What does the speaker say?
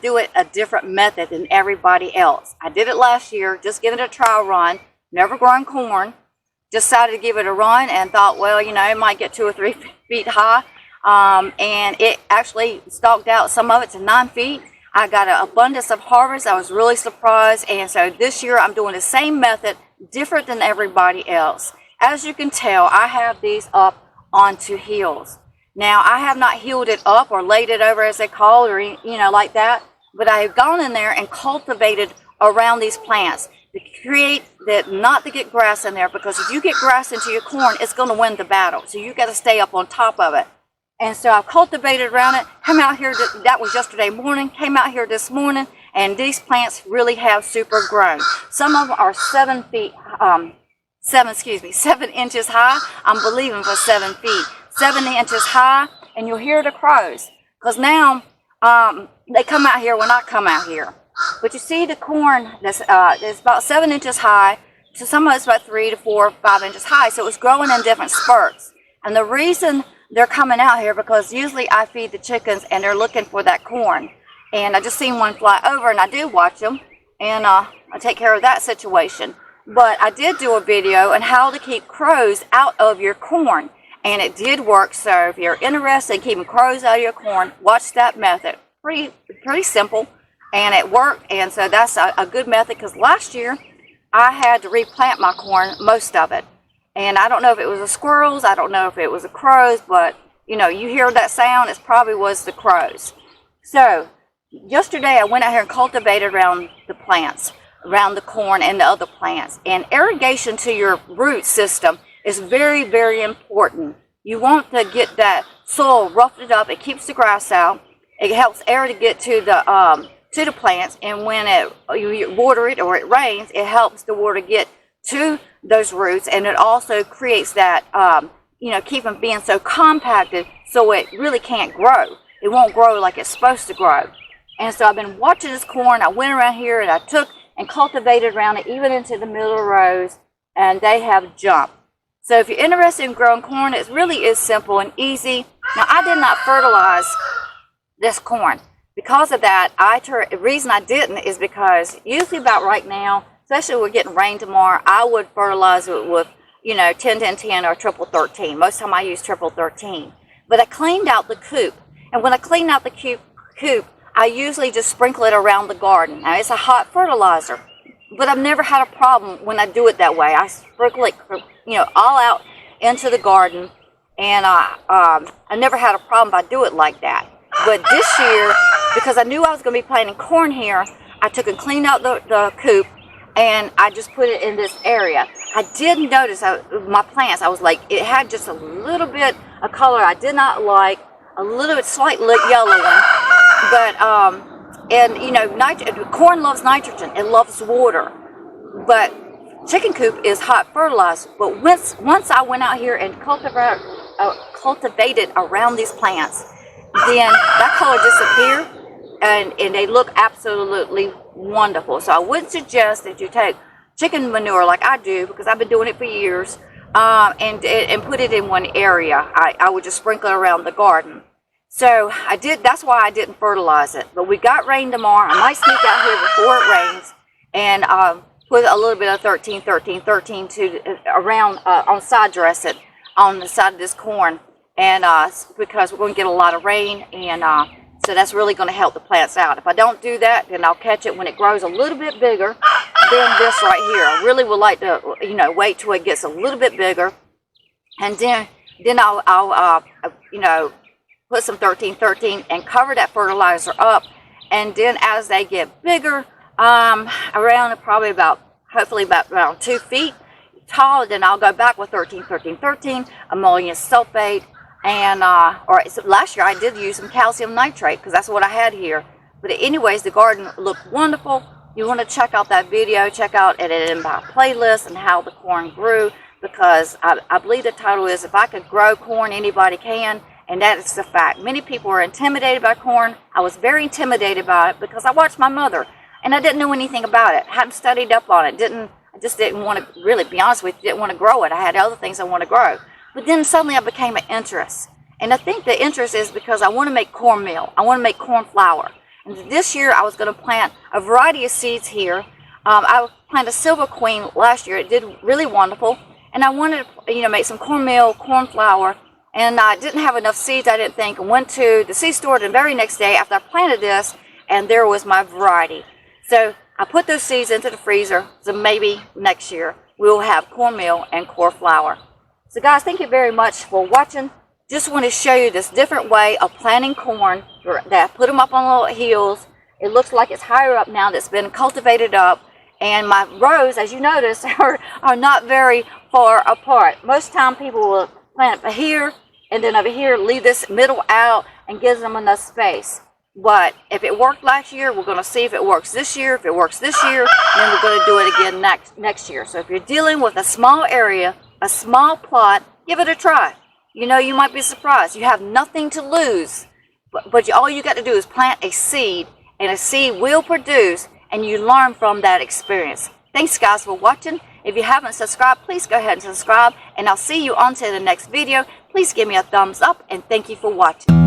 do it a different method than everybody else. I did it last year, just giving it a trial run, never grown corn. Decided to give it a run and thought, well, you know, it might get 2 or 3 feet high. And it actually stalked out some of it to 9 feet. I got an abundance of harvest. I was really surprised. And so this year I'm doing the same method, different than everybody else. As you can tell, I have these up onto hills. Now, I have not heeled it up or laid it over, as they call it, or, you know, like that. But I have gone in there and cultivated around these plants to create that, not to get grass in there, because if you get grass into your corn, it's going to win the battle. So you got to stay up on top of it. And so I've cultivated around it. Came out here, that was yesterday morning. Came out here this morning, and these plants really have super grown. Some of them are 7 inches high. I'm believing for 7 feet. 7 inches high, and you'll hear the crows. Because now they come out here when I come out here. But you see the corn that's about 7 inches high. So some of it's about 3 to 4, 5 inches high. So it's growing in different spurts. And the reason they're coming out here, because usually I feed the chickens and they're looking for that corn. And I just seen one fly over, and I do watch them, and I take care of that situation. But I did do a video on how to keep crows out of your corn, and it did work. So if you're interested in keeping crows out of your corn, watch that method. Pretty simple, and it worked. And so that's a good method, because last year I had to replant my corn, most of it. And I don't know if it was the squirrels, I don't know if it was the crows, but, you know, you hear that sound, it probably was the crows. So, yesterday I went out here and cultivated around the plants, around the corn and the other plants. And irrigation to your root system is very, very important. You want to get that soil roughed up. It keeps the grass out. It helps air to get to the plants. And when you water it or it rains, it helps the water get to those roots, and it also creates that, you know, keep them being so compacted so it really can't grow. It won't grow like it's supposed to grow. And so I've been watching this corn. I went around here and I took and cultivated around it, even into the middle of rows, and they have jumped. So if you're interested in growing corn, it really is simple and easy. Now, I did not fertilize this corn. Because of that, the reason I didn't is because usually about right now, especially if we're getting rain tomorrow, I would fertilize it with, you know, 10-10-10 or triple 13. Most of the time I use triple 13. But I cleaned out the coop. And when I clean out the coop, I usually just sprinkle it around the garden. Now, it's a hot fertilizer, but I've never had a problem when I do it that way. I sprinkle it, you know, all out into the garden, and I never had a problem if I do it like that. But this year, because I knew I was going to be planting corn here, I took and cleaned out the coop, and I just put it in this area. I did notice my plants, I was like, it had just a little bit of color I did not like, a little bit slightly yellow one. But, and you know, corn loves nitrogen, it loves water. But chicken coop is hot fertilizer. But once I went out here and cultivated around these plants, then that color disappeared. And they look absolutely wonderful. So I would suggest that you take chicken manure like I do, because I've been doing it for years, and put it in one area. I would just sprinkle it around the garden. So I did. That's why I didn't fertilize it. But we got rain tomorrow. I might sneak out here before it rains and put a little bit of 13-13-13 to around on side dress it on the side of this corn, and because we're going to get a lot of rain, and so that's really going to help the plants out. If I don't do that, then I'll catch it when it grows a little bit bigger than this right here. I really would like to, you know, wait till it gets a little bit bigger, and then I'll you know, put some 13-13 and cover that fertilizer up. And then as they get bigger, around probably hopefully about around 2 feet tall, then I'll go back with 13-13-13, ammonium sulfate. And last year I did use some calcium nitrate, because that's what I had here. But anyways, the garden looked wonderful. You want to check out that video, check out it in my playlist, and how the corn grew, because I believe the title is If I Could Grow Corn, Anybody Can. And that is the fact. Many people are intimidated by corn. I was very intimidated by it because I watched my mother, and I didn't know anything about it. Hadn't studied up on it. I just didn't want to, really be honest with you, didn't want to grow it. I had other things I want to grow. But then suddenly I became an interest. And I think the interest is because I want to make cornmeal. I want to make corn flour. And And this year I was going to plant a variety of seeds here. I planted a Silver Queen last year. It did really wonderful. And I wanted to, make some cornmeal, corn flour. And I didn't have enough seeds, I didn't think. I went to the seed store the very next day after I planted this, and there was my variety. So I put those seeds into the freezer, so maybe next year we will have cornmeal and corn flour. So guys, thank you very much for watching. Just want to show you this different way of planting corn. That I put them up on little hills. It looks like it's higher up now, that's been cultivated up. And my rows, as you notice, are not very far apart. Most time people will plant it here, and then over here, leave this middle out and gives them enough space. But if it worked last year, we're going to see if it works this year. If it works this year, then we're going to do it again next year. So if you're dealing with a small area, a small plot, give it a try. You might be surprised. You have nothing to lose. But all you got to do is plant a seed, and a seed will produce, and you learn from that experience. Thanks guys for watching. If you haven't subscribed, please go ahead and subscribe, and I'll see you on to the next video. Please give me a thumbs up, and thank you for watching.